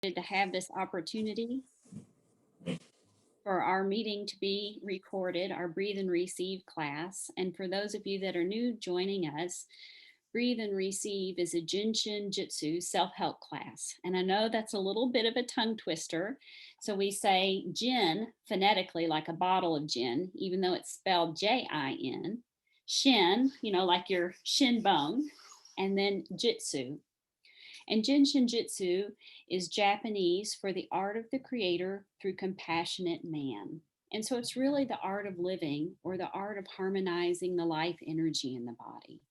to have this opportunity for our meeting to be recorded, our Breathe and Receive class. And for those of you that are new joining us, Breathe and Receive is a Jinshin Jitsu self-help class. And I know that's a little bit of a tongue twister. So we say Jin phonetically like a bottle of gin, even though it's spelled Jin. Shin, like your shin bone, and then Jitsu. And Jinshin Jitsu is Japanese for the art of the creator through compassionate man. And so it's really the art of living or the art of harmonizing the life energy in the body.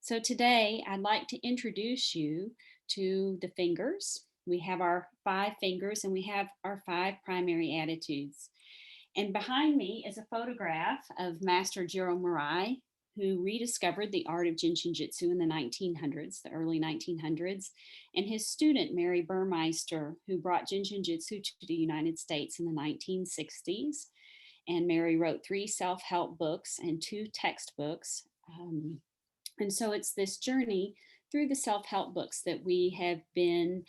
So today I'd like to introduce you to the fingers. We have our 5 fingers and we have our 5 primary attitudes. And behind me is a photograph of Master Jiro Murai, who rediscovered the art of Jinshin Jitsu in the 1900s, the early 1900s, and his student, Mary Burmeister, who brought Jinshin Jitsu to the United States in the 1960s. And Mary wrote 3 self-help books and 2 textbooks. And so it's this journey through the self-help books that we have been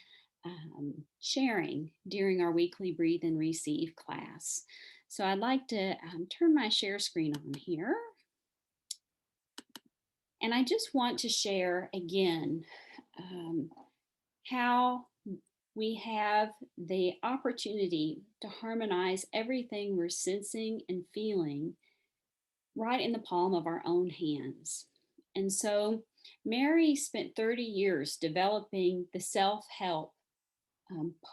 sharing during our weekly Breathe and Receive class. So I'd like to turn my share screen on here. And I just want to share again how we have the opportunity to harmonize everything we're sensing and feeling right in the palm of our own hands. And so Mary spent 30 years developing the self-help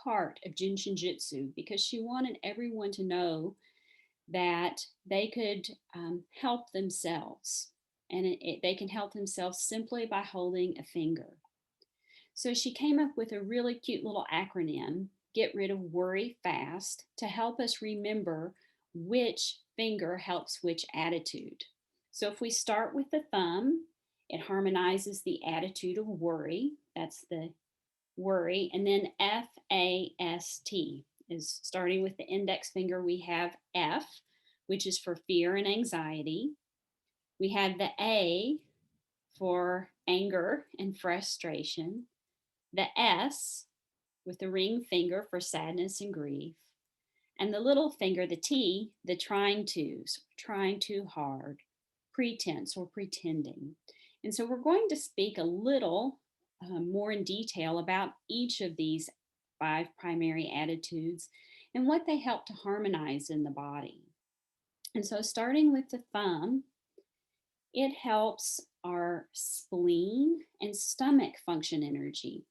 part of Jinshin Jitsu because she wanted everyone to know that they could help themselves, and they can help themselves simply by holding a finger. So she came up with a really cute little acronym, Get Rid of Worry Fast, to help us remember which finger helps which attitude. So if we start with the thumb, it harmonizes the attitude of worry. That's the worry. And then FAST is starting with the index finger. We have F, which is for fear and anxiety. We have the A for anger and frustration. The S with the ring finger for sadness and grief. And the little finger, the T, the trying tos, trying too hard, pretense or pretending. And so we're going to speak a little more in detail about each of these 5 primary attitudes and what they help to harmonize in the body. And so starting with the thumb, it helps our spleen and stomach function energy.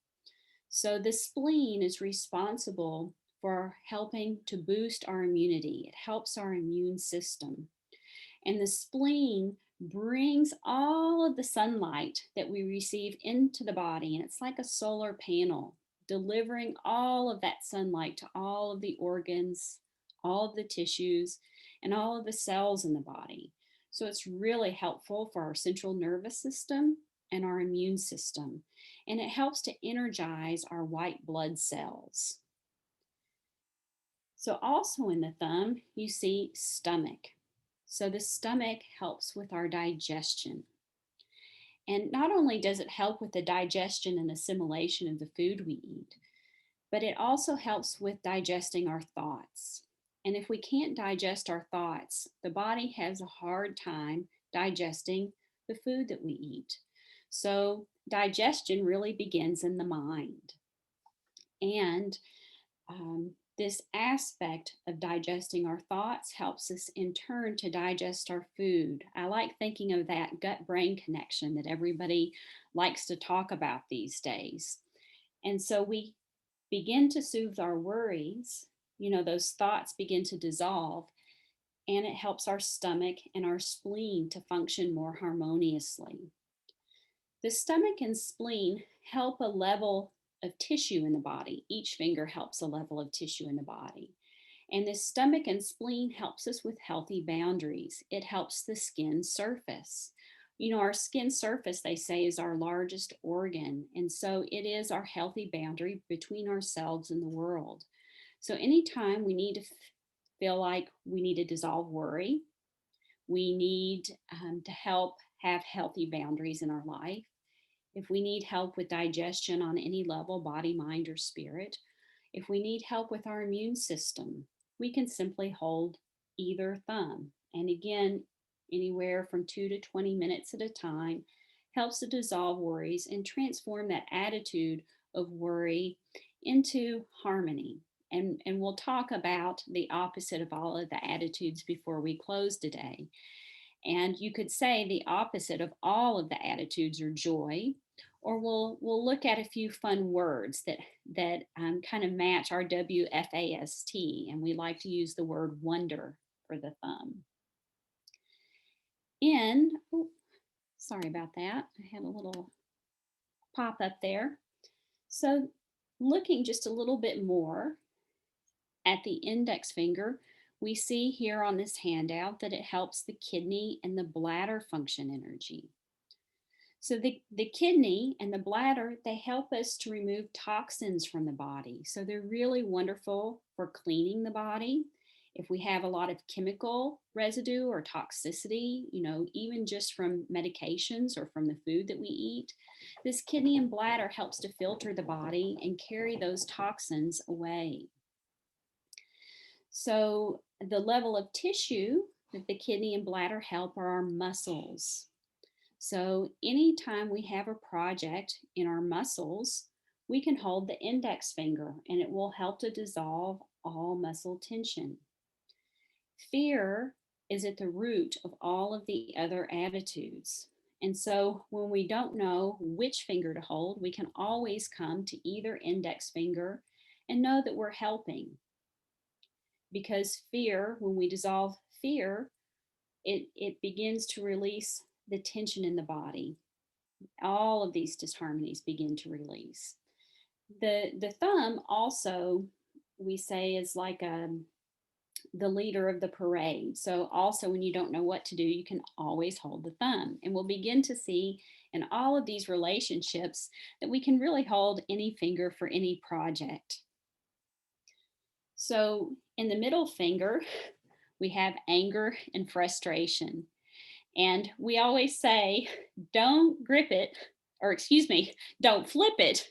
So the spleen is responsible for helping to boost our immunity. It helps our immune system. And the spleen brings all of the sunlight that we receive into the body. And it's like a solar panel, delivering all of that sunlight to all of the organs, all of the tissues, and all of the cells in the body. So it's really helpful for our central nervous system and our immune system. And it helps to energize our white blood cells. So also in the thumb, you see stomach. So the stomach helps with our digestion. And not only does it help with the digestion and assimilation of the food we eat, but it also helps with digesting our thoughts. And if we can't digest our thoughts, the body has a hard time digesting the food that we eat. So digestion really begins in the mind. And this aspect of digesting our thoughts helps us in turn to digest our food. I like thinking of that gut-brain connection that everybody likes to talk about these days. And so we begin to soothe our worries, those thoughts begin to dissolve, and it helps our stomach and our spleen to function more harmoniously. The stomach and spleen help a level of tissue in the body. Each finger helps a level of tissue in the body. And the stomach and spleen helps us with healthy boundaries. It helps the skin surface. Our skin surface, they say, is our largest organ. And so it is our healthy boundary between ourselves and the world. So anytime we need to feel like we need to dissolve worry, we need to help have healthy boundaries in our life. If we need help with digestion on any level, body, mind, or spirit, If we need help with our immune system, we can simply hold either thumb. And again, anywhere from 2 to 20 minutes at a time helps to dissolve worries and transform that attitude of worry into harmony. And we'll talk about the opposite of all of the attitudes before we close today. And you could say the opposite of all of the attitudes are joy, or we'll look at a few fun words that kind of match our WFAST, and we like to use the word wonder for the thumb. In oh, sorry about that, I had a little pop up there. So, looking just a little bit more at the index finger, we see here on this handout that it helps the kidney and the bladder function energy. So the kidney and the bladder, they help us to remove toxins from the body. So they're really wonderful for cleaning the body. If we have a lot of chemical residue or toxicity, even just from medications or from the food that we eat, this kidney and bladder helps to filter the body and carry those toxins away. So the level of tissue that the kidney and bladder help are our muscles. So, anytime we have a project in our muscles, we can hold the index finger and it will help to dissolve all muscle tension. Fear is at the root of all of the other attitudes. And so, when we don't know which finger to hold, we can always come to either index finger and know that we're helping. Because fear, when we dissolve fear, it begins to release the tension in the body. All of these disharmonies begin to release. The thumb also, we say, is like the leader of the parade. So also when you don't know what to do, you can always hold the thumb. And we'll begin to see in all of these relationships that we can really hold any finger for any project. So in the middle finger, we have anger and frustration. And we always say, don't grip it, or excuse me, don't flip it,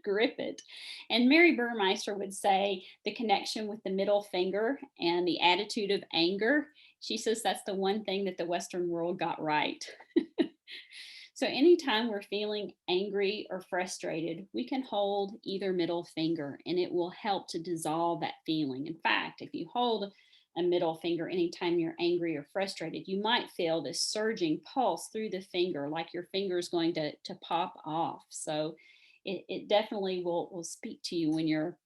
grip it. And Mary Burmeister would say the connection with the middle finger and the attitude of anger, she says that's the one thing that the Western world got right. So anytime we're feeling angry or frustrated, we can hold either middle finger and it will help to dissolve that feeling. In fact, if you hold a middle finger anytime you're angry or frustrated, you might feel this surging pulse through the finger, like your finger is going to pop off. So it definitely will speak to you when you're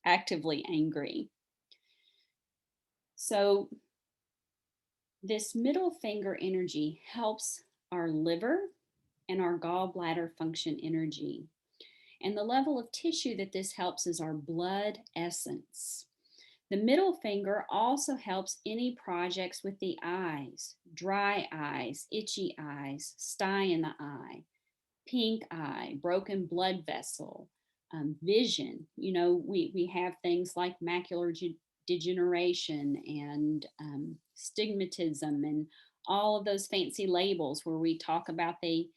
actively angry. So this middle finger energy helps our liver and our gallbladder function energy. And the level of tissue that this helps is our blood essence. The middle finger also helps any projects with the eyes, dry eyes, itchy eyes, sty in the eye, pink eye, broken blood vessel, vision. We have things like macular degeneration and stigmatism and all of those fancy labels where we talk about the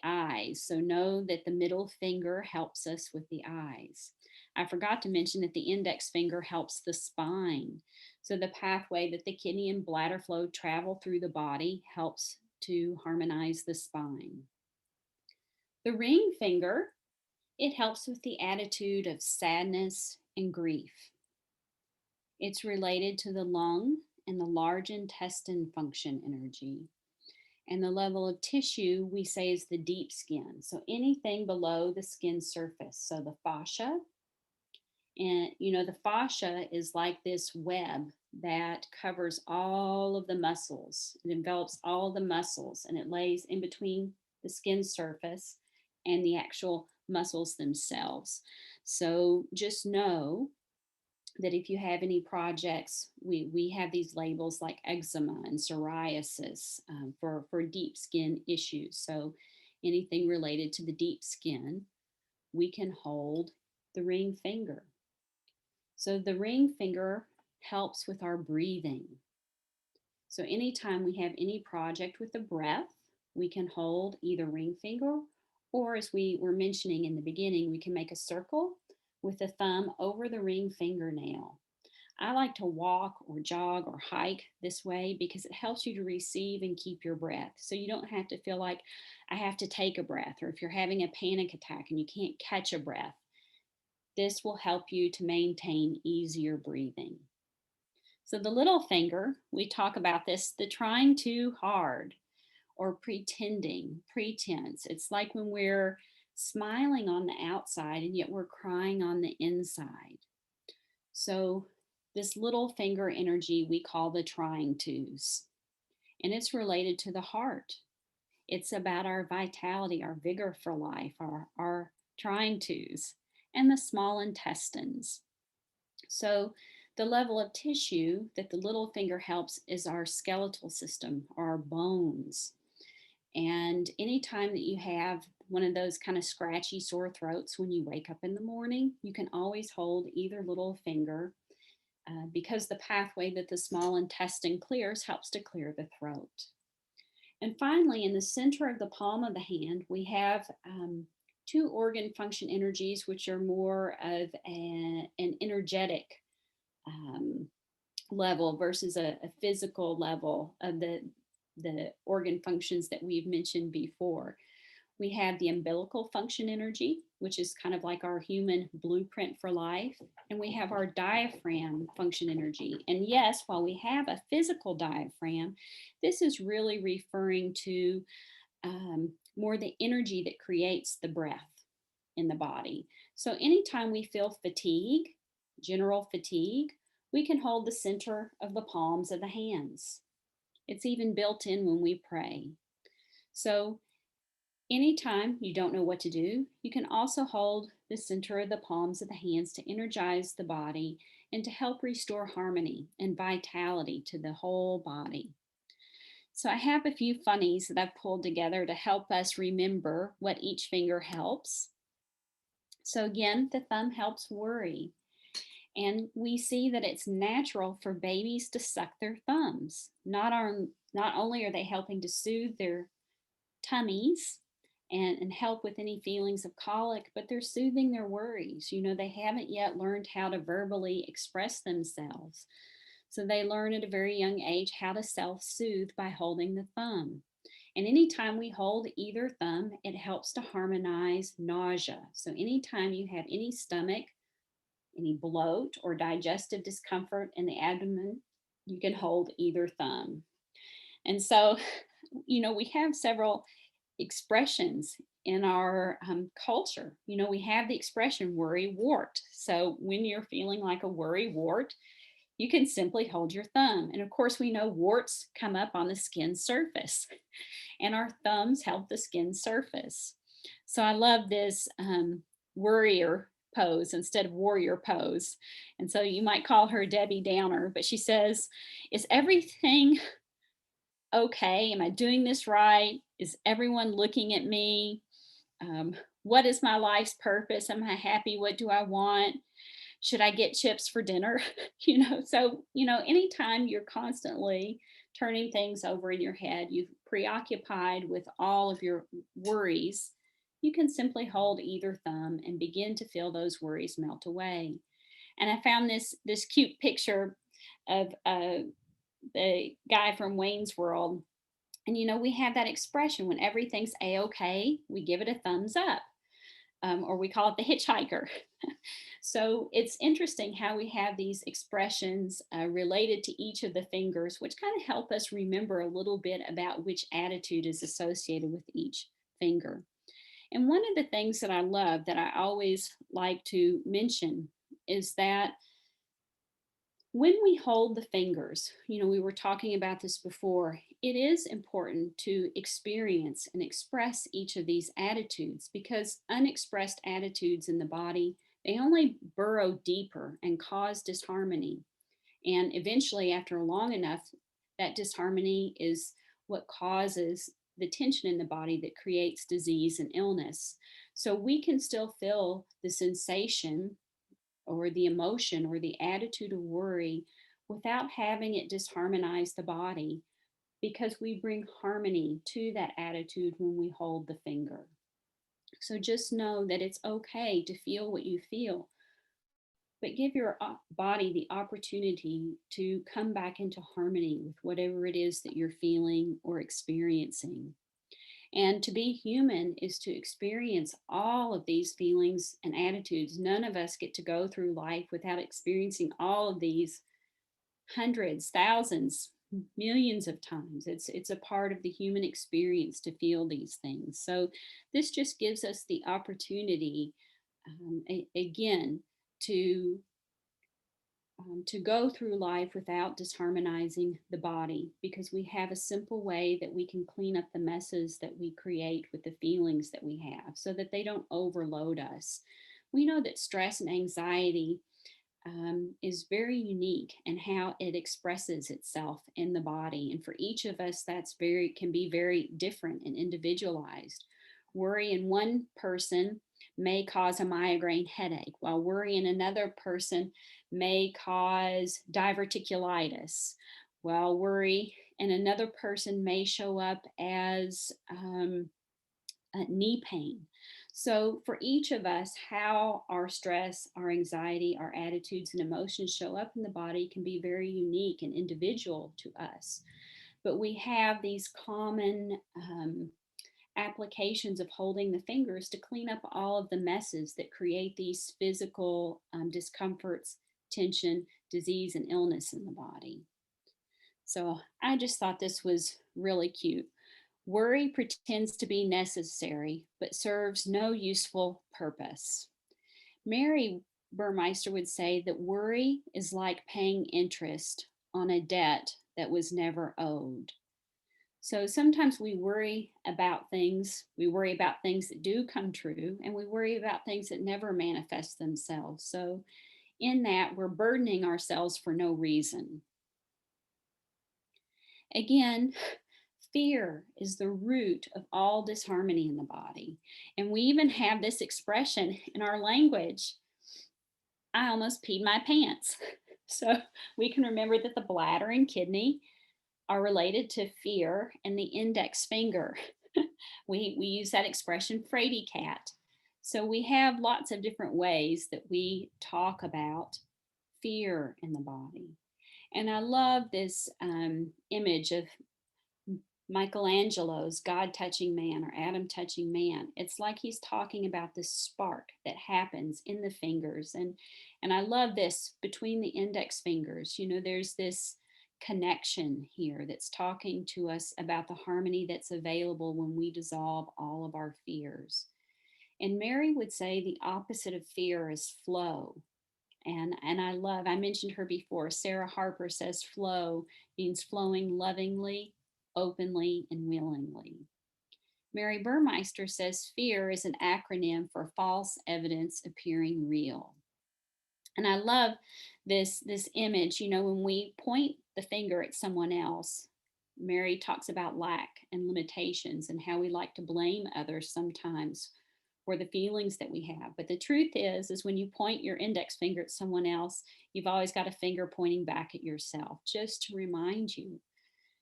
eyes. So know that the middle finger helps us with the eyes. I forgot to mention that the index finger helps the spine. So the pathway that the kidney and bladder flow travel through the body helps to harmonize the spine. The ring finger, it helps with the attitude of sadness and grief. It's related to the lung and the large intestine function energy. And the level of tissue we say is the deep skin. So anything below the skin surface. So the fascia, and the fascia is like this web that covers all of the muscles. It envelops all the muscles and it lays in between the skin surface and the actual muscles themselves. So just know that if you have any projects, we have these labels like eczema and psoriasis for deep skin issues. So anything related to the deep skin, we can hold the ring finger. So the ring finger helps with our breathing. So anytime we have any project with the breath, we can hold either ring finger or, as we were mentioning in the beginning, we can make a circle with the thumb over the ring fingernail. I like to walk or jog or hike this way because it helps you to receive and keep your breath. So you don't have to feel like I have to take a breath, or if you're having a panic attack and you can't catch a breath, this will help you to maintain easier breathing. So the little finger, we talk about this, the trying too hard or pretending, pretense. It's like when we're smiling on the outside and yet we're crying on the inside. So, this little finger energy we call the trying twos, and it's related to the heart. It's about our vitality, our vigor for life, our trying twos, and the small intestines. So, the level of tissue that the little finger helps is our skeletal system, our bones. And anytime that you have one of those kind of scratchy sore throats when you wake up in the morning, you can always hold either little finger because the pathway that the small intestine clears helps to clear the throat. And finally, in the center of the palm of the hand, we have two organ function energies, which are more of an energetic um, level versus a physical level of the organ functions that we've mentioned before. We have the umbilical function energy, which is kind of like our human blueprint for life. And we have our diaphragm function energy. And yes, while we have a physical diaphragm, this is really referring to more the energy that creates the breath in the body. So anytime we feel fatigue, general fatigue, we can hold the center of the palms of the hands. It's even built in when we pray. So anytime you don't know what to do, you can also hold the center of the palms of the hands to energize the body and to help restore harmony and vitality to the whole body. So, I have a few funnies that I've pulled together to help us remember what each finger helps. So, again, the thumb helps worry. And we see that it's natural for babies to suck their thumbs. Not only are they helping to soothe their tummies and help with any feelings of colic, but they're soothing their worries. You know, they haven't yet learned how to verbally express themselves. So they learn at a very young age how to self soothe by holding the thumb. And anytime we hold either thumb, it helps to harmonize nausea. So anytime you have any stomach, any bloat or digestive discomfort in the abdomen, you can hold either thumb. And so, you know, we have several expressions in our culture. You know, we have the expression worry wart. So when you're feeling like a worry wart, you can simply hold your thumb. And of course, we know warts come up on the skin surface, and our thumbs help the skin surface. So I love this worrier pose instead of warrior pose. And so you might call her Debbie Downer, but she says, is everything okay? Am I doing this right? Is everyone looking at me? Um, what is my life's purpose? Am I happy? What do I want? Should I get chips for dinner? Anytime you're constantly turning things over in your head, you've preoccupied with all of your worries, you can simply hold either thumb and begin to feel those worries melt away. And I found this cute picture of the guy from Wayne's World. And we have that expression when everything's a okay, we give it a thumbs up, or we call it the hitchhiker. So it's interesting how we have these expressions related to each of the fingers, which kind of help us remember a little bit about which attitude is associated with each finger. And one of the things that I love that I always like to mention is that when we hold the fingers, we were talking about this before, it is important to experience and express each of these attitudes because unexpressed attitudes in the body, they only burrow deeper and cause disharmony. And eventually, after long enough, that disharmony is what causes the tension in the body that creates disease and illness. So we can still feel the sensation or the emotion or the attitude of worry without having it disharmonize the body because we bring harmony to that attitude when we hold the finger. So just know that it's okay to feel what you feel but give your body the opportunity to come back into harmony with whatever it is that you're feeling or experiencing. And to be human is to experience all of these feelings and attitudes. None of us get to go through life without experiencing all of these hundreds, thousands, millions of times. It's a part of the human experience to feel these things. So this just gives us the opportunity, again, to to go through life without disharmonizing the body, because we have a simple way that we can clean up the messes that we create with the feelings that we have so that they don't overload us. We know that stress and anxiety is very unique in how it expresses itself in the body. And for each of us, that's very, can be very different and individualized. Worry in one person may cause a migraine headache, while worry in another person may cause diverticulitis, while worry in another person may show up as knee pain. So, for each of us, how our stress, our anxiety, our attitudes, and emotions show up in the body can be very unique and individual to us. But we have these common applications of holding the fingers to clean up all of the messes that create these physical discomforts, tension, disease, and illness in the body. So I just thought this was really cute. Worry pretends to be necessary, but serves no useful purpose. Mary Burmeister would say that worry is like paying interest on a debt that was never owed. So sometimes we worry about things that do come true, and we worry about things that never manifest themselves. So in that, we're burdening ourselves for no reason. Again, fear is the root of all disharmony in the body. And we even have this expression in our language: I almost peed my pants. So we can remember that the bladder and kidney are related to fear and the index finger. We use that expression, fraidy cat. So we have lots of different ways that we talk about fear in the body. And I love this image of Michelangelo's God touching man or Adam touching man. It's like he's talking about this spark that happens in the fingers. And I love this between the index fingers. You know, there's this connection here that's talking to us about the harmony that's available when we dissolve all of our fears. And Mary would say the opposite of fear is flow. And I mentioned her before. Sarah Harper says flow means flowing lovingly, openly, and willingly. Mary Burmeister says fear is an acronym for false evidence appearing real. And I love this image. You know, when we point the finger at someone else, Mary talks about lack and limitations and how we like to blame others sometimes for the feelings that we have. But the truth is when you point your index finger at someone else, you've always got a finger pointing back at yourself, just to remind you,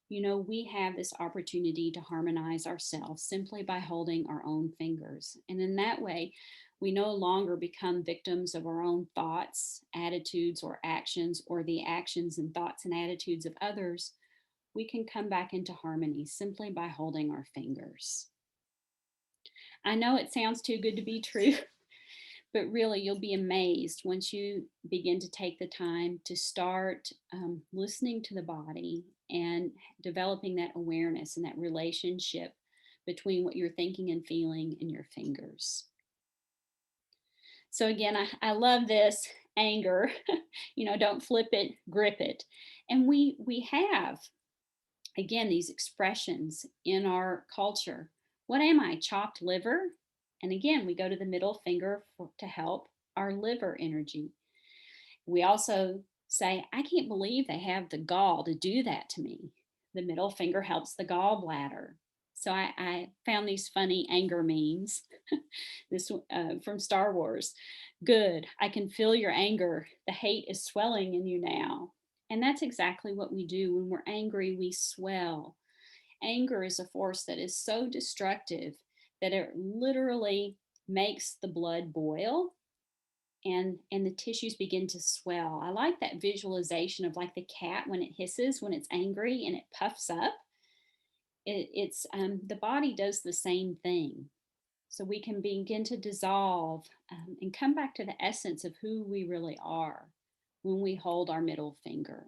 you know, we have this opportunity to harmonize ourselves simply by holding our own fingers. And in that way, we no longer become victims of our own thoughts, attitudes, or actions, or the actions and thoughts and attitudes of others. We can come back into harmony simply by holding our fingers. I know it sounds too good to be true, but really you'll be amazed once you begin to take the time to start listening to the body and developing that awareness and that relationship between what you're thinking and feeling in your fingers. So again, I love this anger. You know, don't flip it, grip it. And we have, again, these expressions in our culture. What am I, chopped liver? And again, we go to the middle finger to help our liver energy. We also say, I can't believe they have the gall to do that to me. The middle finger helps the gallbladder. So I found these funny anger memes. This from Star Wars. Good, I can feel your anger. The hate is swelling in you now. And that's exactly what we do when we're angry. We swell. Anger is a force that is so destructive that it literally makes the blood boil. and the tissues begin to swell. I like that visualization of like the cat when it hisses, when it's angry and it puffs up. It's the body does the same thing. So we can begin to dissolve and come back to the essence of who we really are when we hold our middle finger.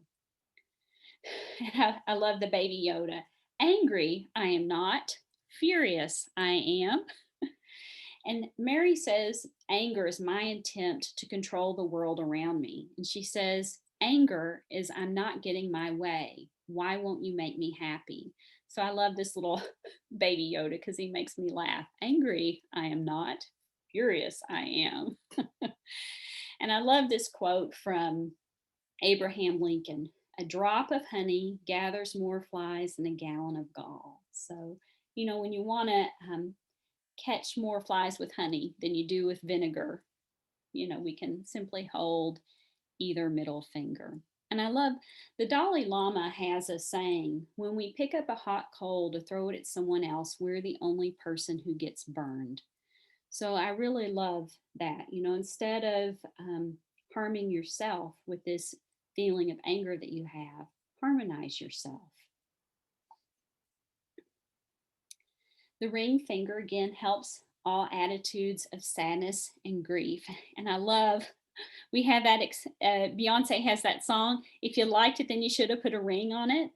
I love the baby Yoda. Angry, I am not. Furious, I am. And Mary says, anger is my attempt to control the world around me. And she says, anger is I'm not getting my way. Why won't you make me happy? So I love this little baby Yoda because he makes me laugh. Angry, I am not. Furious, I am. And I love this quote from Abraham Lincoln: a drop of honey gathers more flies than a gallon of gall. So, when you want to catch more flies with honey than you do with vinegar, we can simply hold either middle finger. And I love the Dalai Lama has a saying: when we pick up a hot coal to throw it at someone else, we're the only person who gets burned. So I really love that. Instead of harming yourself with this feeling of anger that you have, harmonize yourself. The ring finger again helps all attitudes of sadness and grief. And I love, we have that, Beyonce has that song, if you liked it, then you should have put a ring on it.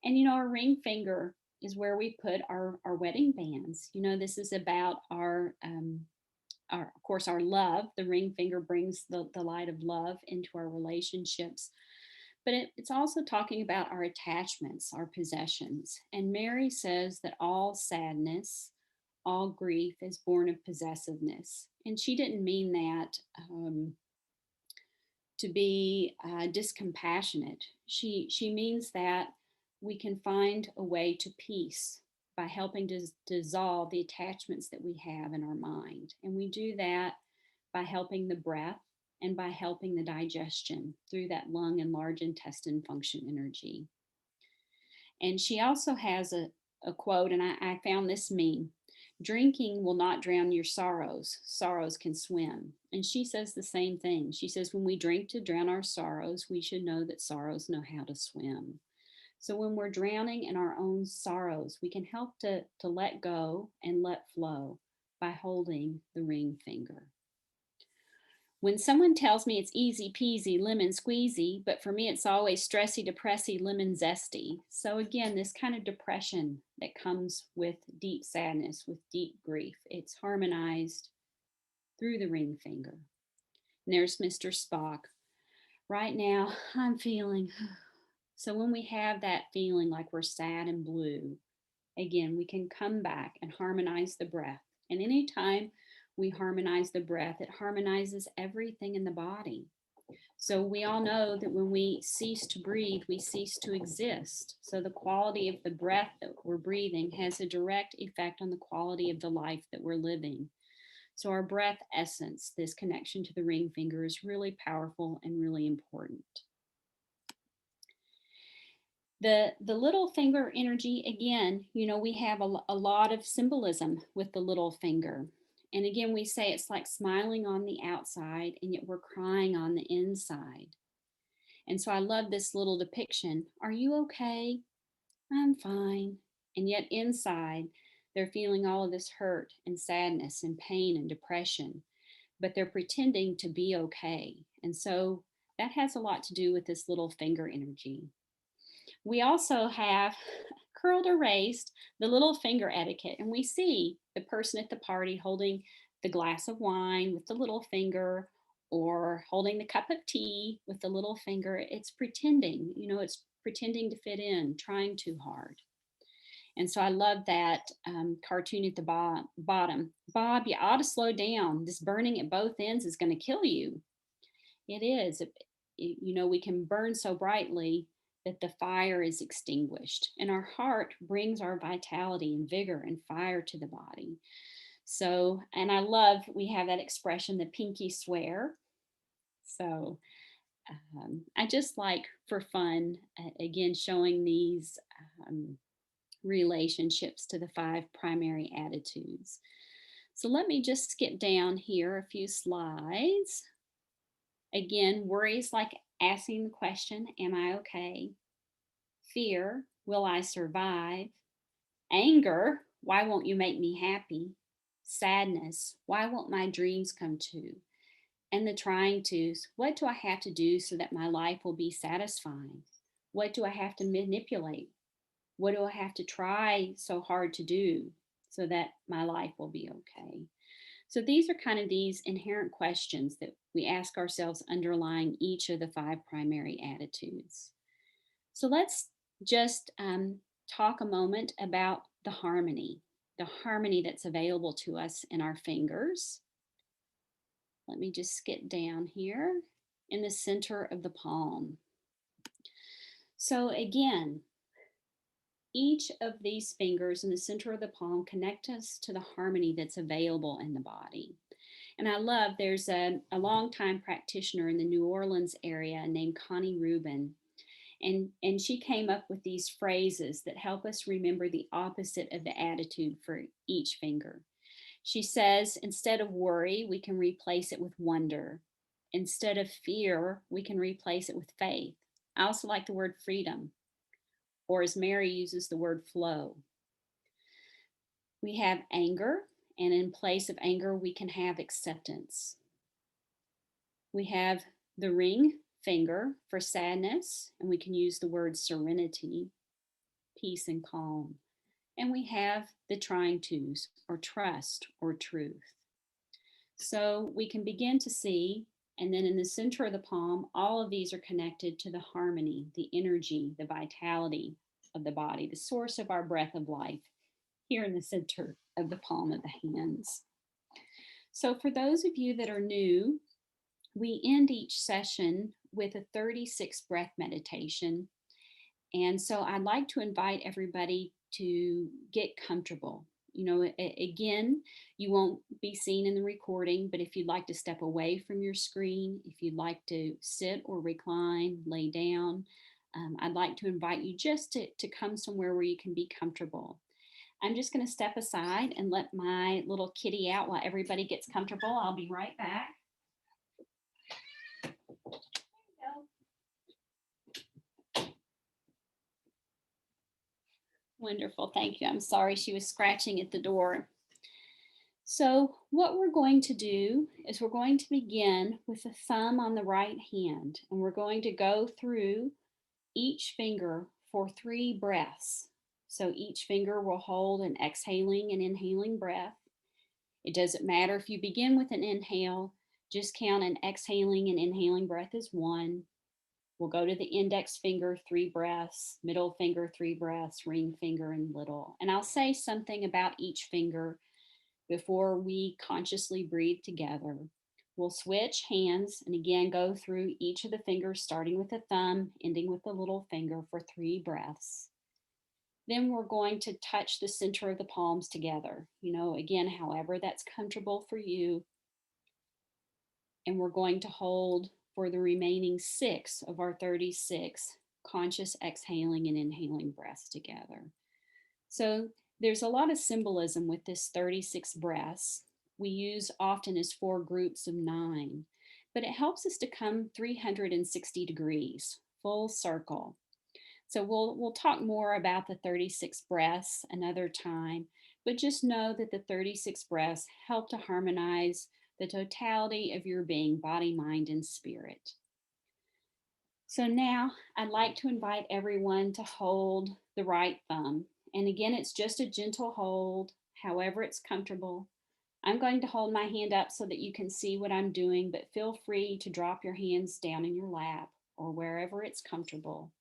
And, our ring finger is where we put our wedding bands. This is about of course, our love. The ring finger brings the light of love into our relationships. But it's also talking about our attachments, our possessions. And Mary says that all sadness, all grief is born of possessiveness. And she didn't mean that to be discompassionate. She means that we can find a way to peace by helping to dissolve the attachments that we have in our mind. And we do that by helping the breath and by helping the digestion through that lung and large intestine function energy. And she also has a quote, and I found this meme: drinking will not drown your sorrows. Sorrows can swim. And she says the same thing. She says, when we drink to drown our sorrows, we should know that sorrows know how to swim. So when we're drowning in our own sorrows, we can help to let go and let flow by holding the ring finger. When someone tells me it's easy peasy, lemon squeezy, but for me it's always stressy, depressy, lemon zesty. So again, this kind of depression that comes with deep sadness, with deep grief, it's harmonized through the ring finger. And there's Mr. Spock. Right now, I'm feeling. So when we have that feeling like we're sad and blue, again, we can come back and harmonize the breath. And anytime we harmonize the breath, it harmonizes everything in the body. So we all know that when we cease to breathe, we cease to exist. So the quality of the breath that we're breathing has a direct effect on the quality of the life that we're living. So our breath essence, this connection to the ring finger, is really powerful and really important. The little finger energy, again, we have a lot of symbolism with the little finger. And again, we say it's like smiling on the outside and yet we're crying on the inside. And so I love this little depiction. Are you okay? I'm fine. And yet inside, they're feeling all of this hurt and sadness and pain and depression, but they're pretending to be okay. And so that has a lot to do with this little finger energy. We also have curled or raised, the little finger etiquette, and we see the person at the party holding the glass of wine with the little finger or holding the cup of tea with the little finger. It's pretending, it's pretending to fit in, trying too hard. And so I love that cartoon at the bottom. Bob, you ought to slow down. This burning at both ends is going to kill you. It is. We can burn so brightly that the fire is extinguished. And our heart brings our vitality and vigor and fire to the body. So, and I love, we have that expression, the pinky swear. So I just like for fun, again, showing these relationships to the 5 primary attitudes. So let me just skip down here a few slides. Again, worry is like asking the question, am I okay? Fear, will I survive? Anger, why won't you make me happy? Sadness, why won't my dreams come true? And the trying tos, what do I have to do so that my life will be satisfying? What do I have to manipulate? What do I have to try so hard to do so that my life will be okay? So these are kind of these inherent questions that we ask ourselves underlying each of the five primary attitudes. So let's just talk a moment about the harmony that's available to us in our fingers. Let me just skip down here in the center of the palm. So again, each of these fingers in the center of the palm connect us to the harmony that's available in the body. And I love, there's a longtime practitioner in the New Orleans area named Connie Rubin. And she came up with these phrases that help us remember the opposite of the attitude for each finger. She says, instead of worry, we can replace it with wonder. Instead of fear, we can replace it with faith. I also like the word freedom, or as Mary uses the word flow. We have anger, and in place of anger, we can have acceptance. We have the ring finger for sadness, and we can use the word serenity, peace, and calm. And we have the trying tos, or trust, or truth. So we can begin to see, and then in the center of the palm, all of these are connected to the harmony, the energy, the vitality of the body, the source of our breath of life here in the center of the palm of the hands. So for those of you that are new, we end each session with a 36 breath meditation. And so I'd like to invite everybody to get comfortable. You know, again, you won't be seen in the recording, but if you'd like to step away from your screen, if you'd like to sit or recline, lay down, I'd like to invite you just to come somewhere where you can be comfortable. I'm just going to step aside and let my little kitty out while everybody gets comfortable. I'll be right back. Wonderful. Thank you. I'm sorry she was scratching at the door. So what we're going to do is we're going to begin with the thumb on the right hand, and we're going to go through each finger for 3 breaths. So each finger will hold an exhaling and inhaling breath. It doesn't matter if you begin with an inhale, just count an exhaling and inhaling breath as 1. We'll go to the index finger, 3 breaths, middle finger, 3 breaths, ring finger, and little. And I'll say something about each finger before we consciously breathe together. We'll switch hands and again go through each of the fingers, starting with the thumb, ending with the little finger for 3 breaths. Then we're going to touch the center of the palms together. You know, again, however that's comfortable for you. And we're going to hold for the remaining 6 of our 36 conscious exhaling and inhaling breaths together. So there's a lot of symbolism with this 36 breaths. We use often as 4 groups of 9, but it helps us to come 360 degrees, full circle. So we'll talk more about the 36 breaths another time, but just know that the 36 breaths help to harmonize the totality of your being, body, mind, and spirit. So now I'd like to invite everyone to hold the right thumb. And again, it's just a gentle hold, however it's comfortable. I'm going to hold my hand up so that you can see what I'm doing, but feel free to drop your hands down in your lap or wherever it's comfortable.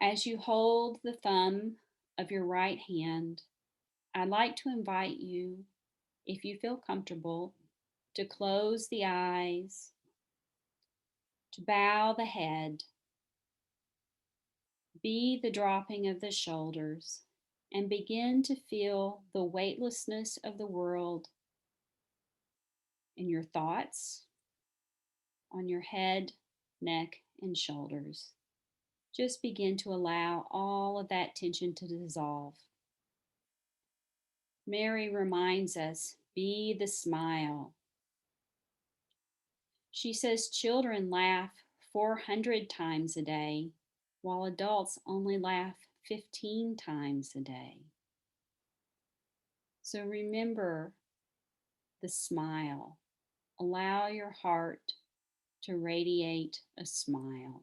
As you hold the thumb of your right hand, I'd like to invite you, if you feel comfortable, to close the eyes, to bow the head, be the dropping of the shoulders, and begin to feel the weightlessness of the world in your thoughts, on your head, neck, and shoulders. Just begin to allow all of that tension to dissolve. Mary reminds us, be the smile. She says children laugh 400 times a day, while adults only laugh 15 times a day. So remember the smile. Allow your heart to radiate a smile.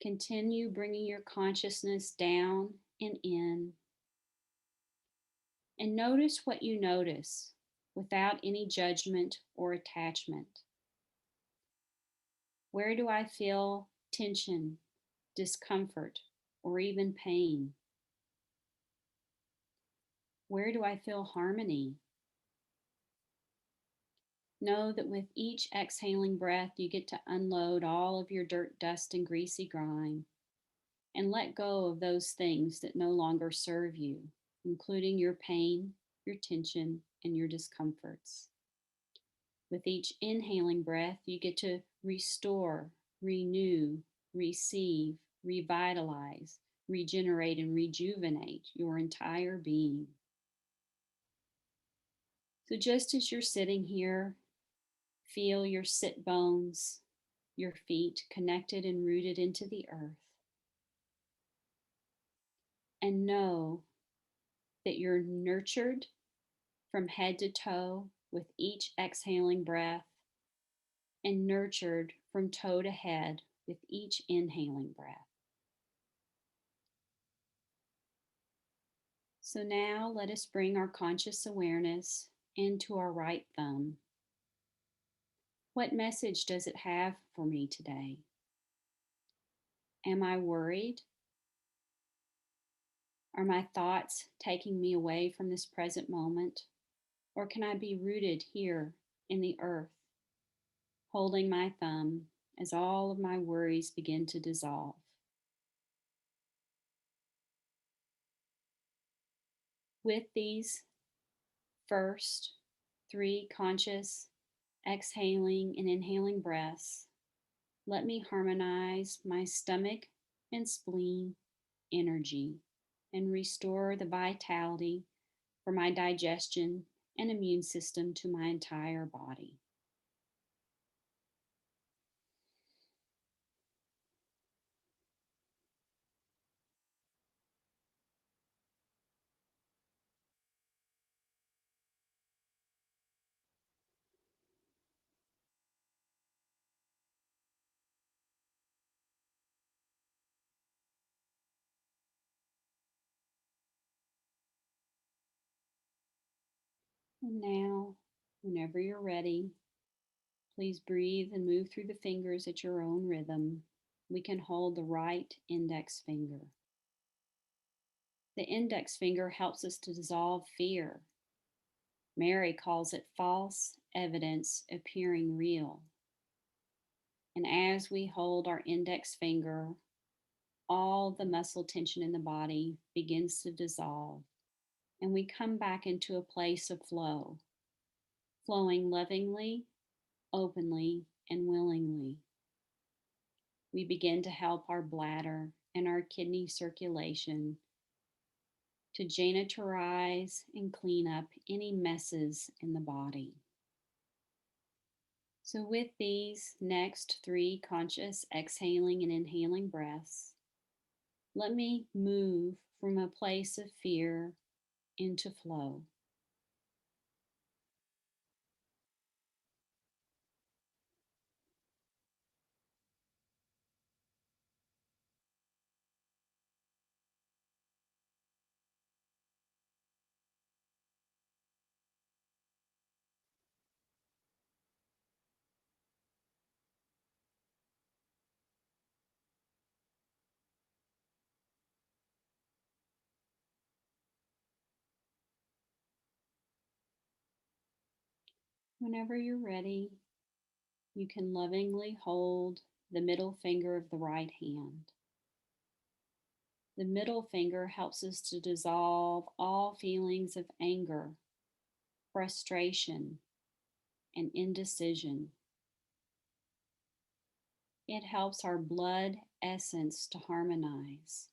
Continue bringing your consciousness down and in. And notice what you notice without any judgment or attachment. Where do I feel tension, discomfort, or even pain? Where do I feel harmony? Know that with each exhaling breath, you get to unload all of your dirt, dust, and greasy grime and let go of those things that no longer serve you, including your pain, your tension, and your discomforts. With each inhaling breath, you get to restore, renew, receive, revitalize, regenerate, and rejuvenate your entire being. So, just as you're sitting here, feel your sit bones, your feet connected and rooted into the earth, and know that you're nurtured from head to toe with each exhaling breath, and nurtured from toe to head with each inhaling breath. So now let us bring our conscious awareness into our right thumb. What message does it have for me today? Am I worried? Are my thoughts taking me away from this present moment? Or can I be rooted here in the earth, holding my thumb as all of my worries begin to dissolve? With these first 3 conscious exhaling and inhaling breaths, let me harmonize my stomach and spleen energy and restore the vitality for my digestion and immune system to my entire body. And now, whenever you're ready, please breathe and move through the fingers at your own rhythm. We can hold the right index finger. The index finger helps us to dissolve fear. Mary calls it false evidence appearing real. And as we hold our index finger, all the muscle tension in the body begins to dissolve, and we come back into a place of flow, flowing lovingly, openly, and willingly. We begin to help our bladder and our kidney circulation to janitorize and clean up any messes in the body. So, with these next 3 conscious exhaling and inhaling breaths, let me move from a place of fear into flow. Whenever you're ready, you can lovingly hold the middle finger of the right hand. The middle finger helps us to dissolve all feelings of anger, frustration, and indecision. It helps our blood essence to harmonize.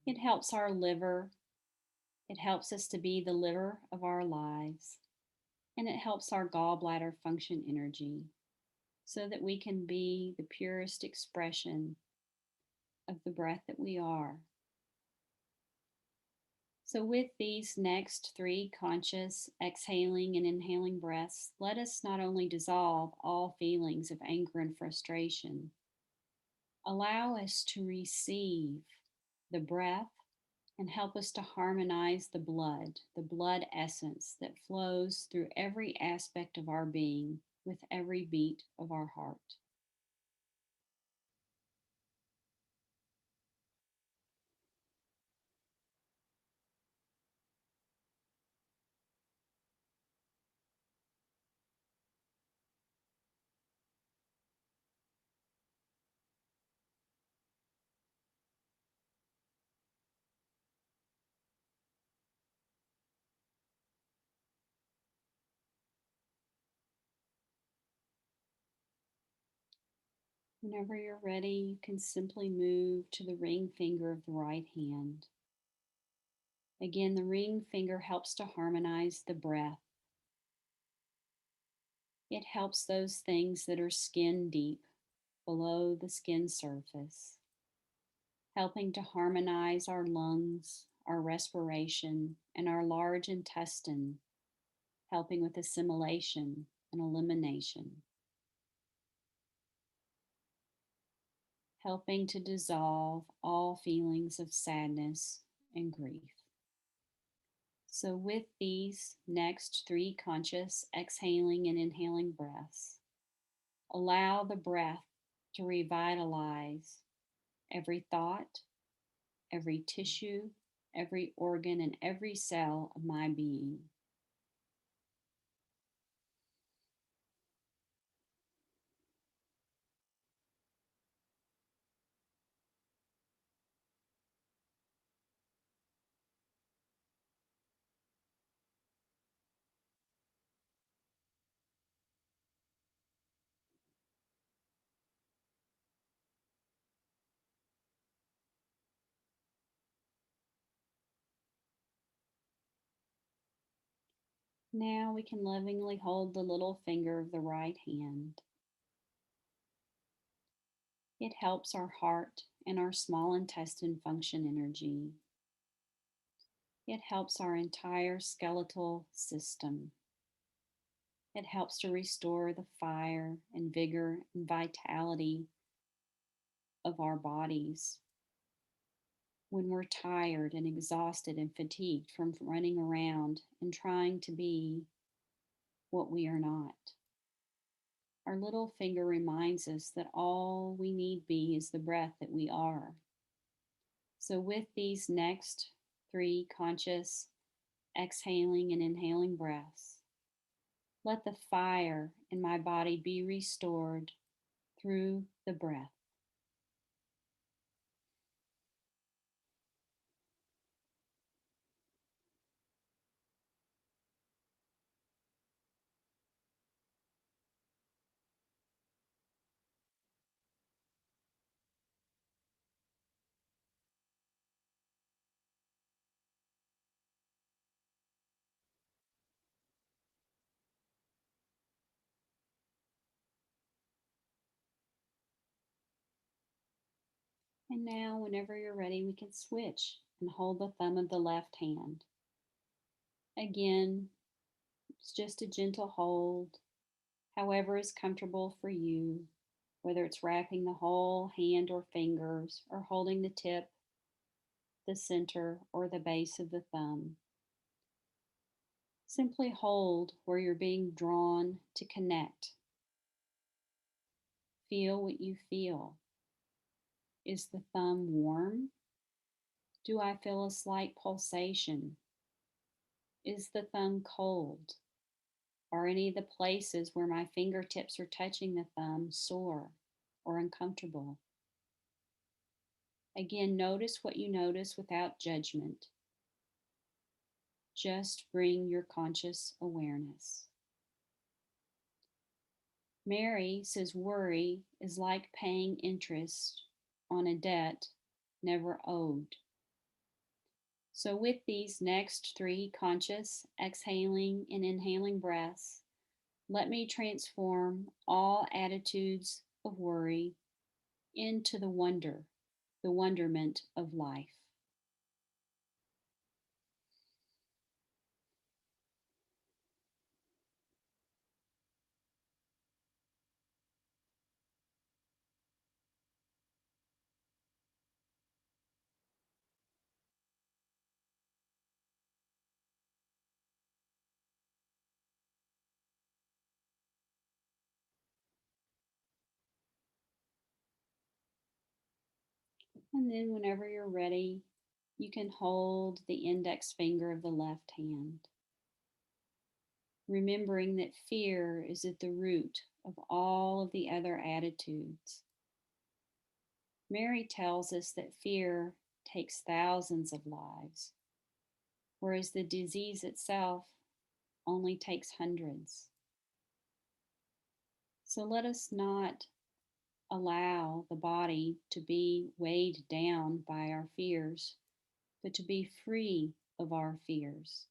It helps our liver. It helps us to be the liver of our lives. and it helps our gallbladder function energy so that we can be the purest expression of the breath that we are. So, with these next three conscious exhaling and inhaling breaths, let us not only dissolve all feelings of anger and frustration, allow us to receive the breath and help us to harmonize the blood essence that flows through every aspect of our being with every beat of our heart. Whenever you're ready, you can simply move to the ring finger of the right hand. Again, the ring finger helps to harmonize the breath. It helps those things that are skin deep, below the skin surface, helping to harmonize our lungs, our respiration, and our large intestine, helping with assimilation and elimination, helping to dissolve all feelings of sadness and grief. So, with these next three conscious exhaling and inhaling breaths, allow the breath to revitalize every thought, every tissue, every organ, and every cell of my being. Now we can lovingly hold the little finger of the right hand. It helps our heart and our small intestine function energy. It helps our entire skeletal system. It helps to restore the fire and vigor and vitality of our bodies when we're tired and exhausted and fatigued from running around and trying to be what we are not. Our little finger reminds us that all we need be is the breath that we are. So, with these next three conscious exhaling and inhaling breaths, let the fire in my body be restored through the breath. And now, whenever you're ready, we can switch and hold the thumb of the left hand. Again, it's just a gentle hold, however is comfortable for you, whether it's wrapping the whole hand or fingers or holding the tip, the center, or the base of the thumb. Simply hold where you're being drawn to connect. Feel what you feel. Is the thumb warm? Do I feel a slight pulsation? Is the thumb cold? Are any of the places where my fingertips are touching the thumb sore or uncomfortable? Again, notice what you notice without judgment. Just bring your conscious awareness. Mary says worry is like paying interest on a debt never owed. So, with these next three conscious exhaling and inhaling breaths, let me transform all attitudes of worry into the wonderment of life. And then, whenever you're ready, you can hold the index finger of the left hand, remembering that fear is at the root of all of the other attitudes. Mary tells us that fear takes thousands of lives, whereas the disease itself only takes hundreds. So let us not allow the body to be weighed down by our fears, but to be free of our fears,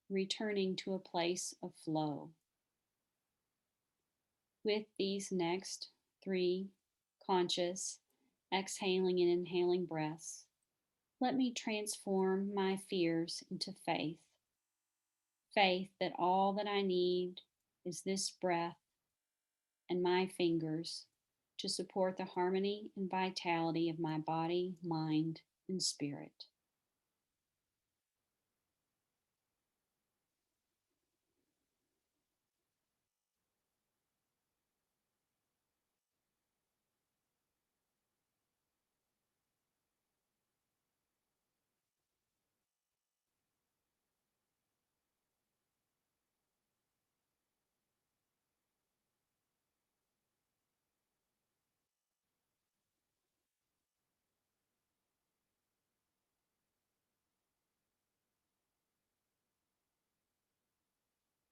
returning to a place of flow. With these next three conscious exhaling and inhaling breaths, let me transform my fears into faith. Faith that all that I need is this breath and my fingers to support the harmony and vitality of my body, mind, and spirit.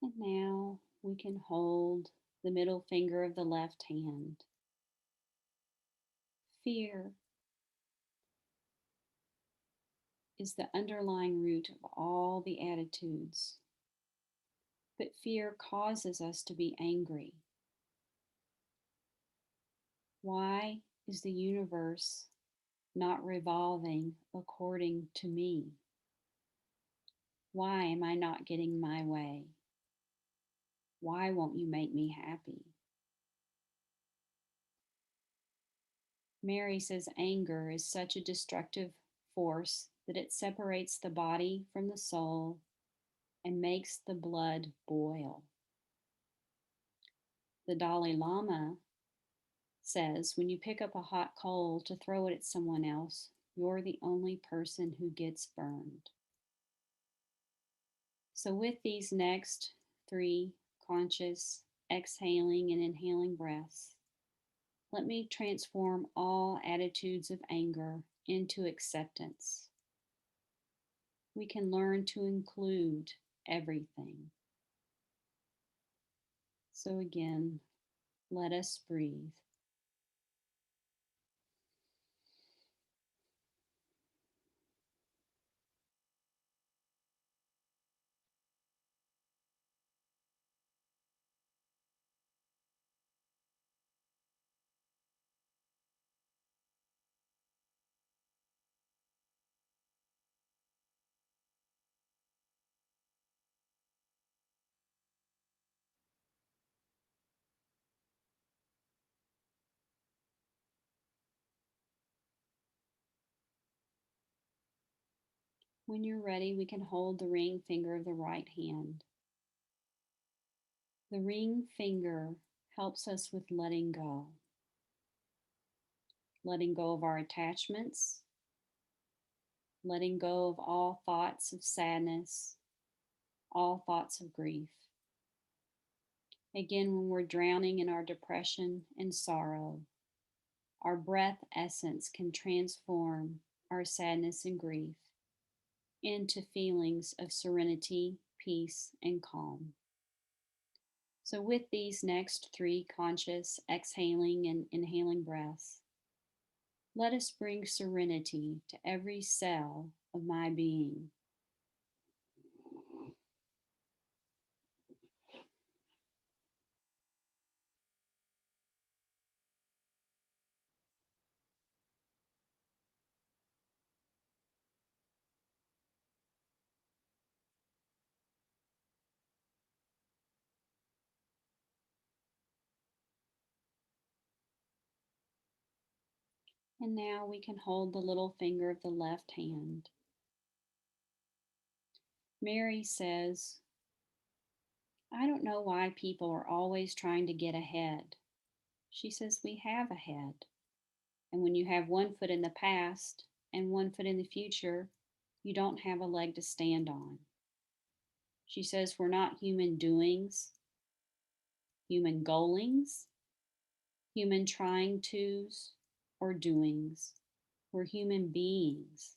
And now we can hold the middle finger of the left hand. Fear is the underlying root of all the attitudes, but fear causes us to be angry. Why is the universe not revolving according to me? Why am I not getting my way? Why won't you make me happy? Mary says anger is such a destructive force that it separates the body from the soul and makes the blood boil. The Dalai Lama says when you pick up a hot coal to throw it at someone else, you're the only person who gets burned. So, with these next three conscious exhaling and inhaling breaths, let me transform all attitudes of anger into acceptance. We can learn to include everything. So, again, let us breathe. When you're ready, we can hold the ring finger of the right hand. The ring finger helps us with letting go of our attachments, letting go of all thoughts of sadness, all thoughts of grief. Again, when we're drowning in our depression and sorrow, our breath essence can transform our sadness and grief into feelings of serenity, peace, and calm. So, with these next three conscious exhaling and inhaling breaths, let us bring serenity to every cell of my being. And now we can hold the little finger of the left hand. Mary says, I don't know why people are always trying to get ahead. She says, we have a head. And when you have one foot in the past and one foot in the future, you don't have a leg to stand on. She says, we're not human doings, human goalings, human trying tos, or doings. We're human beings.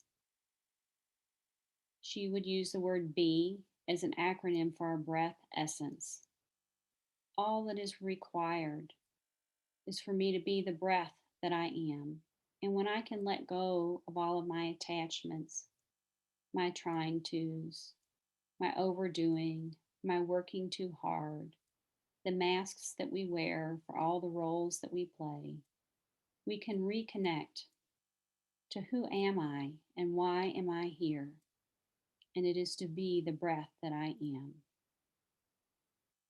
She would use the word be as an acronym for our breath essence. All that is required is for me to be the breath that I am. And when I can let go of all of my attachments, my trying tos, my overdoing, my working too hard, the masks that we wear for all the roles that we play, we can reconnect to who am I and why am I here? And it is to be the breath that I am.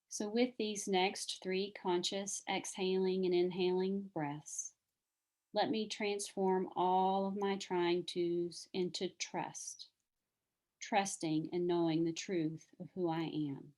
So, with these next three conscious exhaling and inhaling breaths, let me transform all of my trying tos into trust, trusting and knowing the truth of who I am.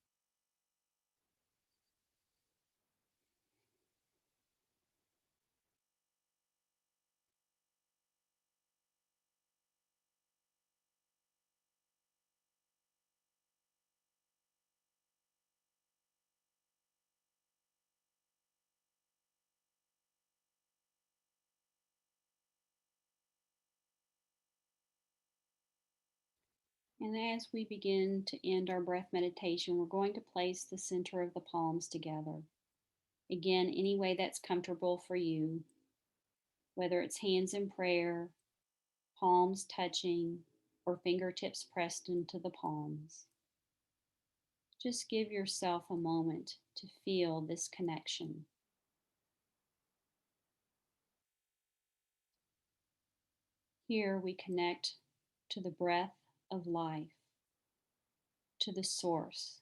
And as we begin to end our breath meditation, we're going to place the center of the palms together. Again, any way that's comfortable for you, whether it's hands in prayer, palms touching, or fingertips pressed into the palms. Just give yourself a moment to feel this connection. Here we connect to the breath of life, to the source,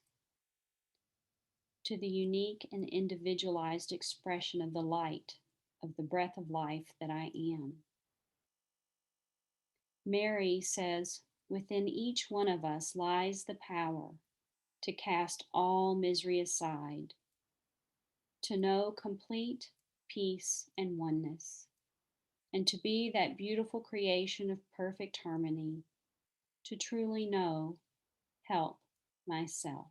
to the unique and individualized expression of the light of the breath of life that I am. Mary says, within each one of us lies the power to cast all misery aside, to know complete peace and oneness, and to be that beautiful creation of perfect harmony, to truly know, help myself.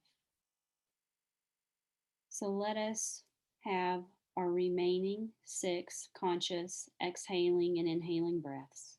So let us have our remaining 6 conscious exhaling and inhaling breaths.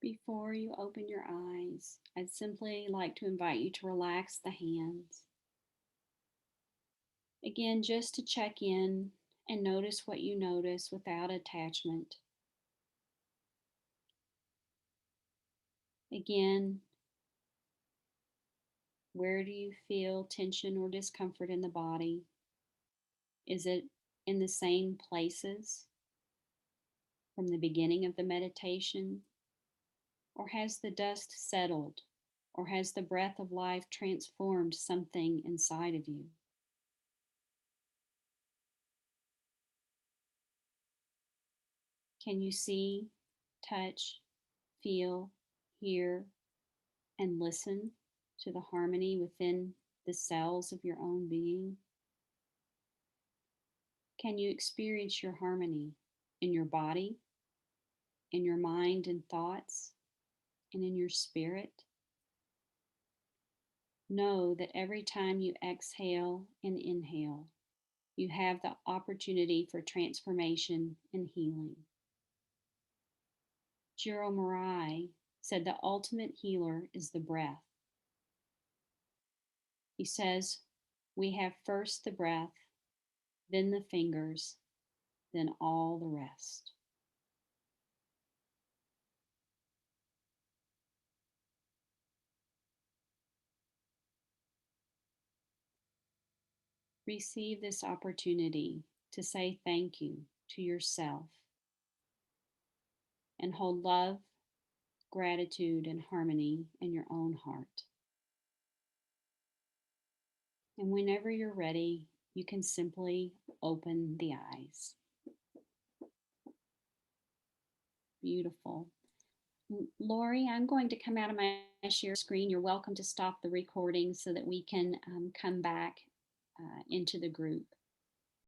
Before you open your eyes, I'd simply like to invite you to relax the hands. Again, just to check in and notice what you notice without attachment. Again, where do you feel tension or discomfort in the body? Is it in the same places from the beginning of the meditation? Or has the dust settled? Or has the breath of life transformed something inside of you? Can you see, touch, feel, hear, and listen to the harmony within the cells of your own being? Can you experience your harmony in your body, in your mind and thoughts, and in your spirit? Know that every time you exhale and inhale, you have the opportunity for transformation and healing. Jiro Murai said the ultimate healer is the breath. He says, we have first the breath, then the fingers, then all the rest. Receive this opportunity to say thank you to yourself and hold love, gratitude, and harmony in your own heart. And whenever you're ready, you can simply open the eyes. Beautiful. Lori, I'm going to come out of my share screen. You're welcome to stop the recording so that we can come back into the group.